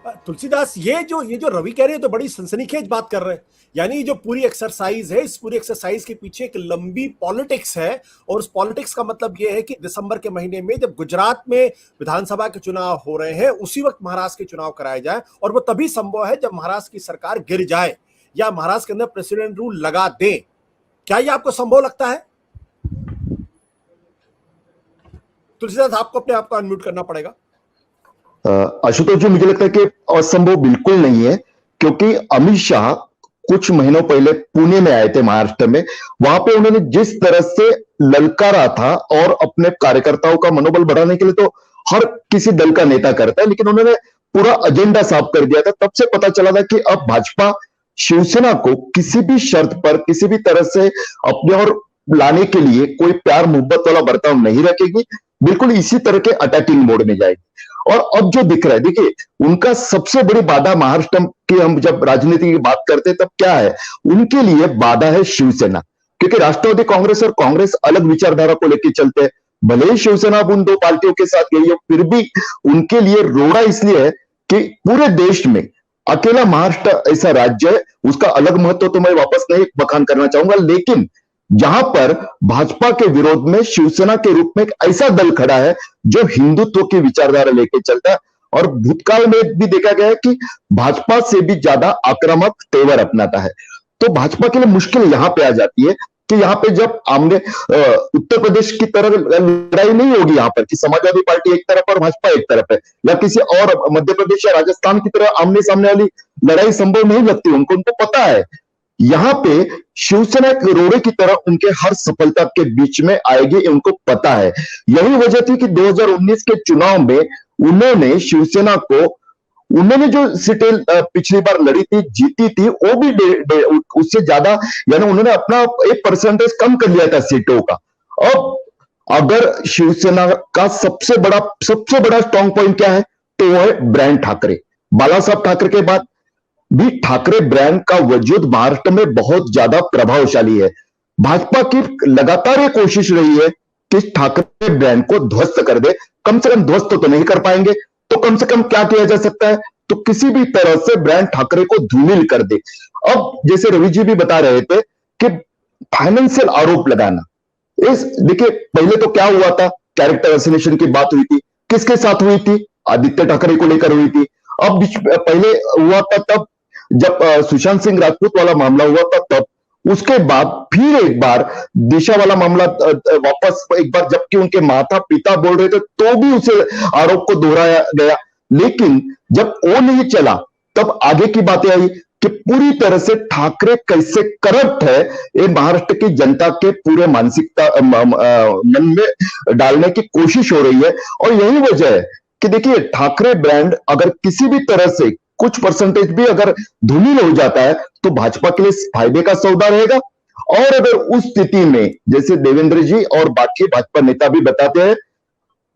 तुलसीदास, ये जो रवि कह रहे हैं तो बड़ी सनसनीखेज बात कर रहे हैं। यानी जो पूरी एक्सरसाइज है, इस पूरी एक्सरसाइज के पीछे एक लंबी पॉलिटिक्स है। और उस पॉलिटिक्स का मतलब ये है कि दिसंबर के महीने में जब गुजरात में विधानसभा के चुनाव हो रहे हैं, उसी वक्त महाराष्ट्र के चुनाव कराए जाए। और वो तभी संभव है जब महाराष्ट्र की सरकार गिर जाए या महाराष्ट्र के अंदर प्रेसिडेंट रूल लगा दे। क्या ये आपको संभव लगता है? तुलसीदास, आपको अपने आप को अनम्यूट करना पड़ेगा। आशुतोष जी, मुझे लगता है कि असंभव बिल्कुल नहीं है, क्योंकि अमित शाह कुछ महीनों पहले पुणे में आए थे, महाराष्ट्र में। वहां पे उन्होंने जिस तरह से ललकारा था, और अपने कार्यकर्ताओं का मनोबल बढ़ाने के लिए तो हर किसी दल का नेता करता है, लेकिन उन्होंने पूरा एजेंडा साफ कर दिया था। तब से पता चला था कि अब भाजपा शिवसेना को किसी भी शर्त पर, किसी भी तरह से अपने और लाने के लिए कोई प्यार मोहब्बत वाला बर्ताव नहीं रखेगी। बिल्कुल इसी तरह के अटैकिंग मोड में जाएगी। और अब जो दिख रहा है, देखिए, उनका सबसे बड़ी बाधा महाराष्ट्र की, हम जब राजनीति की बात करते हैं तब क्या है, उनके लिए बाधा है शिवसेना। क्योंकि राष्ट्रवादी कांग्रेस और कांग्रेस अलग विचारधारा को लेकर चलते हैं। भले ही शिवसेना अब उन दो पार्टियों के साथ गई हो, फिर भी उनके लिए रोड़ा इसलिए है कि पूरे देश में अकेला महाराष्ट्र ऐसा राज्य है, उसका अलग महत्व तो मैं वापस नहीं बखान करना चाहूंगा, लेकिन जहां पर भाजपा के विरोध में शिवसेना के रूप में एक ऐसा दल खड़ा है जो हिंदुत्व की विचारधारा लेके चलता है। और भूतकाल में भी देखा गया है कि भाजपा से भी ज्यादा आक्रामक तेवर अपनाता है। तो भाजपा के लिए मुश्किल यहां पे आ जाती है कि यहां पे जब आमने उत्तर प्रदेश की तरह लड़ाई नहीं होगी यहां पर, कि समाजवादी पार्टी एक तरफ और भाजपा एक तरफ है, या किसी और मध्य प्रदेश या राजस्थान की तरह आमने सामने वाली लड़ाई संभव नहीं लगती उनको पता है यहां पे शिवसेना एक रोड़े की तरह उनके हर सफलता के बीच में आएगी, उनको पता है। यही वजह थी कि 2019 के चुनाव में उन्होंने शिवसेना को, उन्होंने जो सीटें पिछली बार लड़ी थी, जीती थी, वो भी उससे ज्यादा, यानी उन्होंने अपना 1% कम कर लिया था सीटों का। अब अगर शिवसेना का सबसे बड़ा स्ट्रॉन्ग पॉइंट क्या है, तो वो है ब्रांड ठाकरे। बाला साहब ठाकरे के बाद भी ठाकरे ब्रांड का वजूद महाराष्ट्र में बहुत ज्यादा प्रभावशाली है। भाजपा की लगातार ये कोशिश रही है कि ठाकरे ब्रांड को ध्वस्त कर दे। कम से कम ध्वस्त तो नहीं कर पाएंगे, तो कम से कम क्या किया जा सकता है, तो किसी भी तरह से ब्रांड ठाकरे को धूमिल कर दे। अब जैसे रवि जी भी बता रहे थे कि फाइनेंशियल आरोप लगाना, इस देखिए पहले तो क्या हुआ था, कैरेक्टर असोसिएशन की बात हुई थी, किसके साथ हुई थी, आदित्य ठाकरे को लेकर हुई थी। अब पहले हुआ था तब जब सुशांत सिंह राजपूत वाला मामला हुआ था, तब उसके बाद फिर एक बार दिशा वाला मामला वापस एक बार, जबकि उनके माता पिता बोल रहे थे तो भी उसे आरोप को दोहराया गया। लेकिन जब वो नहीं चला तब आगे की बातें आई कि पूरी तरह से ठाकरे कैसे करप्ट है, ये महाराष्ट्र की जनता के पूरे मानसिकता मन में डालने की कोशिश हो रही है। और यही वजह है कि देखिए, ठाकरे ब्रांड अगर किसी भी तरह से कुछ परसेंटेज भी अगर धूमिल हो जाता है तो भाजपा के लिए फायदे का सौदा रहेगा। और अगर उस स्थिति में, जैसे देवेंद्र जी और बाकी भाजपा नेता भी बताते हैं,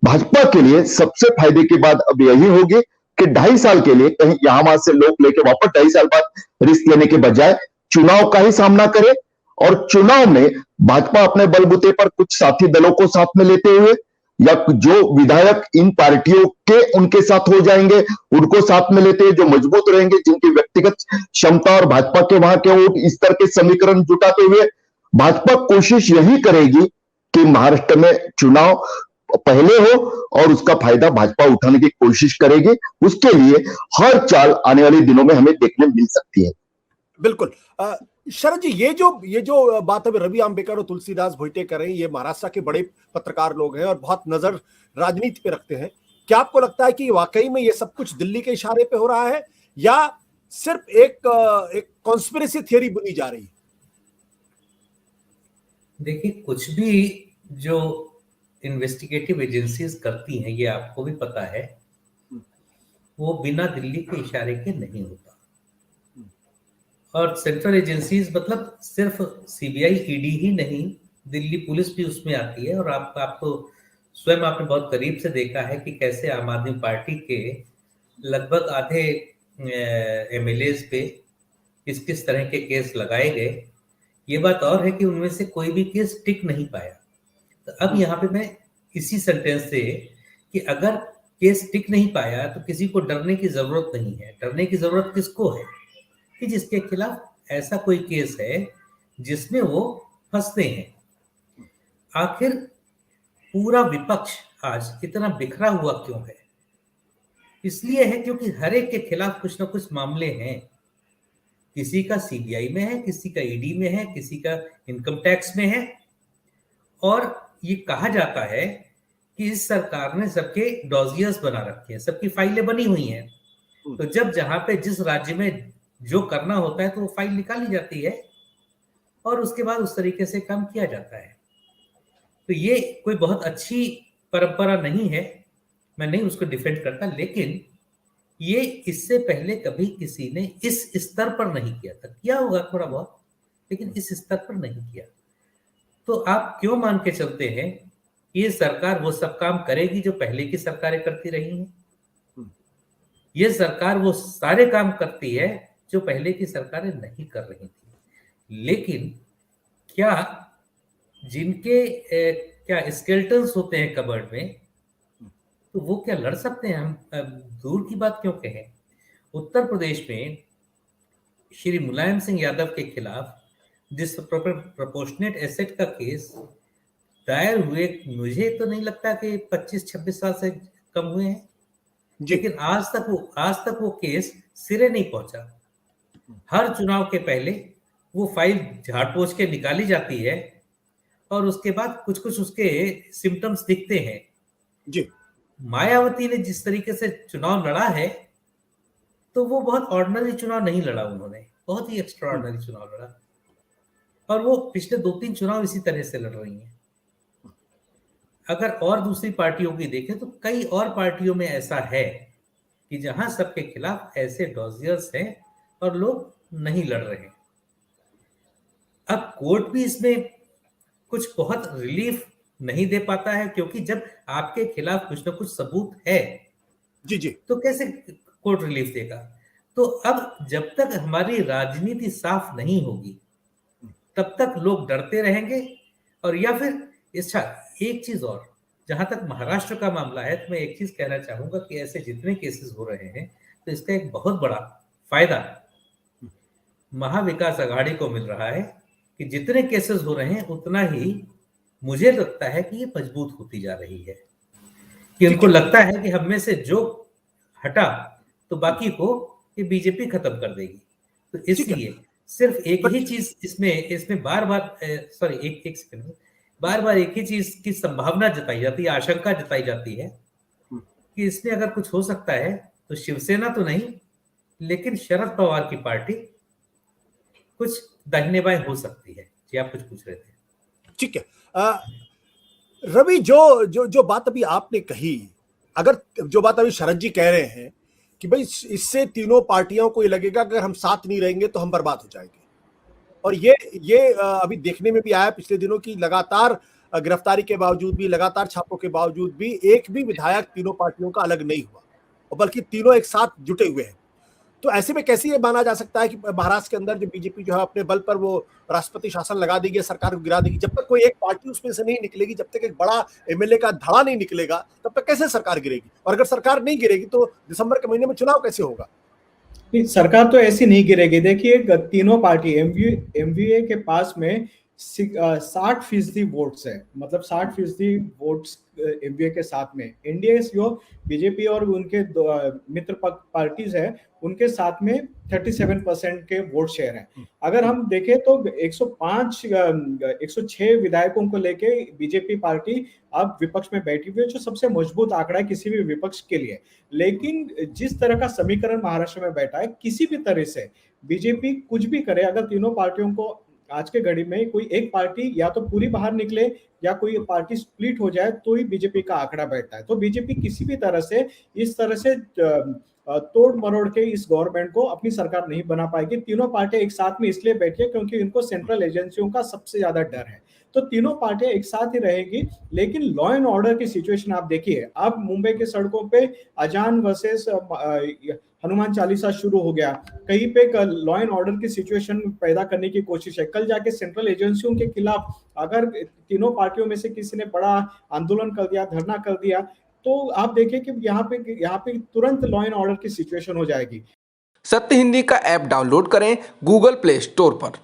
भाजपा के लिए सबसे फायदे की बात अब यही होगी कि 2.5 साल के लिए कहीं यहां वहां से लोग लेके वापस 2.5 साल बाद रिस्क लेने के बजाय चुनाव का ही सामना करे। और चुनाव में भाजपा अपने बलबूते पर कुछ साथी दलों को साथ में लेते हुए, या जो विधायक इन पार्टियों के उनके साथ हो जाएंगे उनको साथ में लेते हैं, जो मजबूत रहेंगे, जिनकी व्यक्तिगत क्षमता और भाजपा के वहां के वोट, इस तरह के समीकरण जुटाते हुए भाजपा कोशिश यही करेगी कि महाराष्ट्र में चुनाव पहले हो और उसका फायदा भाजपा उठाने की कोशिश करेगी। उसके लिए हर चाल आने वाले दिनों में हमें देखने मिल सकती है। बिल्कुल। शरद जी, ये जो बात अभी रवि आम्बेकर और तुलसीदास भोईटे कर रहे हैं, ये महाराष्ट्र के बड़े पत्रकार लोग हैं और बहुत नजर राजनीति पे रखते हैं। क्या आपको लगता है कि वाकई में ये सब कुछ दिल्ली के इशारे पे हो रहा है, या सिर्फ एक कॉन्स्पिरेसी थियरी बुनी जा रही है? देखिए, कुछ भी जो इन्वेस्टिगेटिव एजेंसीज करती हैं, ये आपको भी पता है, वो बिना दिल्ली के इशारे के नहीं होता। और सेंट्रल एजेंसीज मतलब सिर्फ सीबीआई ईडी ही नहीं, दिल्ली पुलिस भी उसमें आती है। और आपको स्वयं आपने बहुत करीब से देखा है कि कैसे आम आदमी पार्टी के लगभग आधे एमएलएज पे किस तरह के केस लगाए गए। ये बात और है कि उनमें से कोई भी केस टिक नहीं पाया। तो अब यहाँ पे मैं इसी सेंटेंस से कि अगर केस टिक नहीं पाया तो किसी को डरने की जरूरत नहीं है। डरने की जरूरत किसको है? कि जिसके खिलाफ ऐसा कोई केस है जिसमें वो फंसते हैं। आखिर पूरा विपक्ष आज इतना बिखरा हुआ क्यों है? इसलिए है क्योंकि हर एक के खिलाफ कुछ ना कुछ मामले हैं। किसी का सीबीआई में है, किसी का ईडी में है, किसी का इनकम टैक्स में है। और ये कहा जाता है कि इस सरकार ने सबके डॉजियर्स बना रखे हैं, सबकी फाइलें बनी हुई हैं। तो जब जहां पे जिस राज्य में जो करना होता है तो वो फाइल निकाली जाती है और उसके बाद उस तरीके से काम किया जाता है। तो ये कोई बहुत अच्छी परंपरा नहीं है, मैं नहीं उसको डिफेंड करता, लेकिन ये इससे पहले कभी किसी ने इस स्तर पर नहीं किया था। किया होगा थोड़ा बहुत, लेकिन इस स्तर पर नहीं किया। तो आप क्यों मान के चलते हैं ये सरकार वो सब काम करेगी जो पहले की सरकारें करती रही हैं? ये सरकार वो सारे काम करती है जो पहले की सरकारें नहीं कर रही थी। लेकिन क्या जिनके क्या स्केल्टन्स होते हैं कबर्ड में, तो वो क्या लड़ सकते हैं? हम दूर की बात क्यों कहें। उत्तर प्रदेश में श्री मुलायम सिंह यादव के खिलाफ डिसप्रोपोर्शनेट एसेट का केस दायर हुए, मुझे तो नहीं लगता कि 25-26 साल से कम हुए हैं। लेकिन आज तक वो केस सिरे नहीं पहुंचा। हर चुनाव के पहले वो फाइल झाड़ पोंछ के निकाली जाती है और उसके बाद कुछ कुछ उसके सिम्टम्स दिखते हैं। जी। मायावती ने जिस तरीके से चुनाव लड़ा है, तो वो बहुत ऑर्डिनरी चुनाव नहीं लड़ा, उन्होंने बहुत ही एक्स्ट्राऑर्डिनरी चुनाव लड़ा। और वो पिछले 2-3 चुनाव इसी तरह से लड़ रही हैं। अगर और दूसरी पार्टियों की देखें तो कई और पार्टियों में ऐसा है कि जहां सबके खिलाफ ऐसे डॉजियर्स हैं और लोग नहीं लड़ रहे हैं। अब कोर्ट भी इसमें कुछ बहुत रिलीफ नहीं दे पाता है, क्योंकि जब आपके खिलाफ कुछ ना कुछ सबूत है जी जी, तो कैसे कोर्ट रिलीफ देगा? तो अब जब तक हमारी राजनीति साफ नहीं होगी तब तक लोग डरते रहेंगे। और या फिर अच्छा, एक चीज और, जहां तक महाराष्ट्र का मामला है तो मैं एक चीज कहना चाहूंगा कि ऐसे जितने केसेस हो रहे हैं तो इसका एक बहुत बड़ा फायदा महाविकास आघाड़ी को मिल रहा है कि जितने केसेस हो रहे हैं उतना ही मुझे लगता है कि ये मजबूत होती जा रही है, कि उनको लगता है कि हम में से जो हटा तो बाकी को ये बीजेपी खत्म कर देगी। तो इसलिए सिर्फ एक ही चीज इसमें बार बार एक सेकंड, बार बार एक ही चीज की संभावना जताई जाती है, आशंका जताई जाती है कि इसमें अगर कुछ हो सकता है तो शिवसेना तो नहीं, लेकिन शरद पवार की पार्टी कुछ दाहिने बाएं हो सकती है। जी, आप कुछ पूछ रहे थे। ठीक है। रवि, जो जो जो बात अभी आपने कही, अगर जो बात अभी शरद जी कह रहे हैं कि भाई इससे तीनों पार्टियों को ये लगेगा अगर हम साथ नहीं रहेंगे तो हम बर्बाद हो जाएंगे, और ये अभी देखने में भी आया पिछले दिनों की लगातार गिरफ्तारी के बावजूद भी, लगातार छापों के बावजूद भी एक भी विधायक तीनों पार्टियों का अलग नहीं हुआ, और बल्कि तीनों एक साथ जुटे हुए हैं। तो ऐसे में कैसे ये माना जा सकता है कि महाराष्ट्र के अंदर जो बीजेपी जो है अपने बल पर वो राष्ट्रपति शासन लगा देगी, सरकार को गिरा देगी? जब तक कोई एक पार्टी उसमें से नहीं निकलेगी, जब तक एक बड़ा एमएलए का धड़ा नहीं निकलेगा, तब तक कैसे सरकार गिरेगी? और अगर सरकार नहीं गिरेगी तो दिसंबर के महीने में चुनाव कैसे होगा? सरकार तो ऐसी नहीं गिरेगी। देखिए, तीनों पार्टी एमवीए के पास में 60% वोट्स है, मतलब 60% वोट्स एमवीए के साथ में। एनडीए जो बीजेपी और उनके मित्र पार्टीज है उनके साथ में 37% के वोट शेयर है। अगर हम देखें तो 106 विधायकों को लेके बीजेपी पार्टी अब विपक्ष में बैठी हुई है, जो सबसे मजबूत आंकड़ा है किसी भी विपक्ष के लिए। लेकिन जिस तरह का समीकरण महाराष्ट्र में बैठा है, किसी भी तरह से बीजेपी कुछ भी करे, अगर तीनों पार्टियों को आज के घड़ी में कोई एक पार्टी या तो पूरी बाहर निकले या कोई पार्टी स्प्लिट हो जाए तो ही बीजेपी का आंकड़ा बैठता है। तो बीजेपी किसी भी तरह से इस तरह से तोड़ मरोड़ के इस गवर्नमेंट को अपनी सरकार नहीं बना पाएगी। तीनों पार्टियां एक साथ में इसलिए बैठी है क्योंकि इनको सेंट्रल एजेंसियों का सबसे ज्यादा डर है। तो तीनों पार्टियां एक साथ ही रहेगी। लेकिन लॉ एंड ऑर्डर की सिचुएशन आप देखिए, अब मुंबई के सड़कों पे अजान वर्सेस हनुमान चालीसा शुरू हो गया, कहीं पे लॉ एंड ऑर्डर की सिचुएशन पैदा करने की कोशिश है। कल जाके सेंट्रल एजेंसियों के खिलाफ अगर तीनों पार्टियों में से किसी ने बड़ा आंदोलन कर दिया, धरना कर दिया, तो आप देखिए कि यहाँ पे तुरंत लॉ एंड ऑर्डर की सिचुएशन हो जाएगी। सत्य हिंदी का ऐप डाउनलोड करें गूगल प्ले स्टोर पर।